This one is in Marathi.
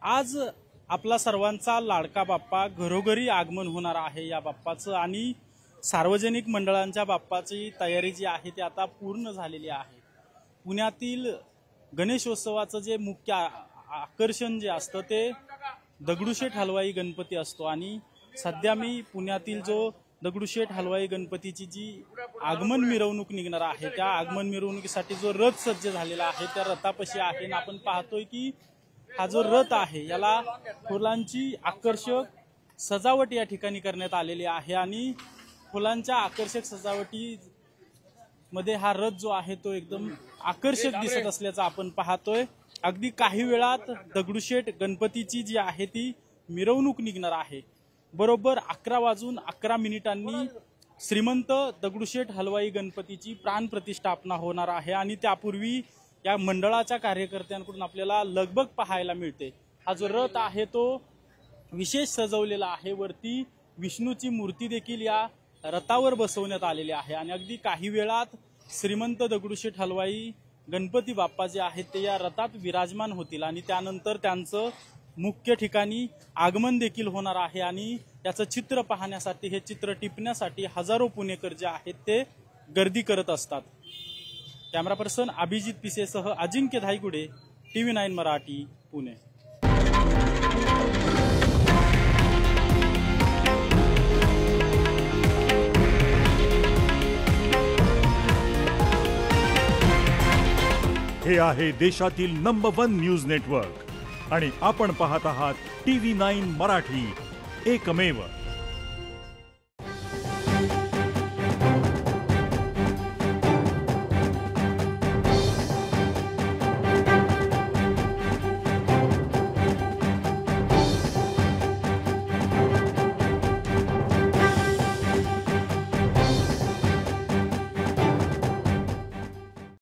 आज आपला सर्वांचा लाडका बाप्पा घरोघरी आगमन होणार आहे या बाप्पाचं आणि सार्वजनिक मंडळांच्या बाप्पाची तयारी जी आहे ती आता पूर्ण झालेली आहे। पुण्यातील गणेशोत्सवाचं जे मुख्य आकर्षण जे असतं ते दगडूशेठ हलवाई गणपती असतो आणि सध्या मी पुण्यातील जो दगडूशेठ हलवाई गणपतीची जी आगमन मिरवणूक निघणार आहे त्या आगमन मिरवणुकीसाठी जो रथ सज्ज झालेला आहे त्या रथापाशी आहे आणि आपण पाहतोय की हा जो रथ आहे याला फुलांची आकर्षक सजावट या ठिकाणी करण्यात आलेली आहे आणि फुलांच्या आकर्षक सजावटी मध्ये हा रथ जो आहे तो एकदम आकर्षक दिसत असल्याचं आपण पाहतोय। अगदी काही वेळात दगडूशेठ गणपतीची जी आहे ती मिरवणूक निघणार आहे। बरोबर 11:11 श्रीमंत दगडूशेठ हलवाई गणपतीची प्राण प्रतिष्ठापना होणार आहे आणि त्यापूर्वी या मंडळाच्या कार्यकर्त्यांकडून आपल्याला लगबग पाहायला मिळते। हा जो रथ आहे तो विशेष सजवलेला आहे, वरती विष्णूची मूर्ती देखील या रथावर बसवण्यात आलेली आहे आणि अगदी काही वेळात श्रीमंत दगडूशेठ हलवाई गणपती बाप्पा जे आहेत ते या रथात विराजमान होतील आणि त्यानंतर त्यांचं मुख्य ठिकाणी आगमन देखील होणार आहे आणि त्याचं चित्र पाहण्यासाठी हे चित्र टिपण्यासाठी हजारो पुणेकर जे आहेत ते गर्दी करत असतात। कॅमेरा पर्सन अभिजित पिसेसह अजिंक्य धायगुडे, TV9 मराठी, पुणे। हे आहे देशातील नंबर 1 न्यूज नेटवर्क आणि आपण पाहत आहात TV9 मराठी, एकमेव।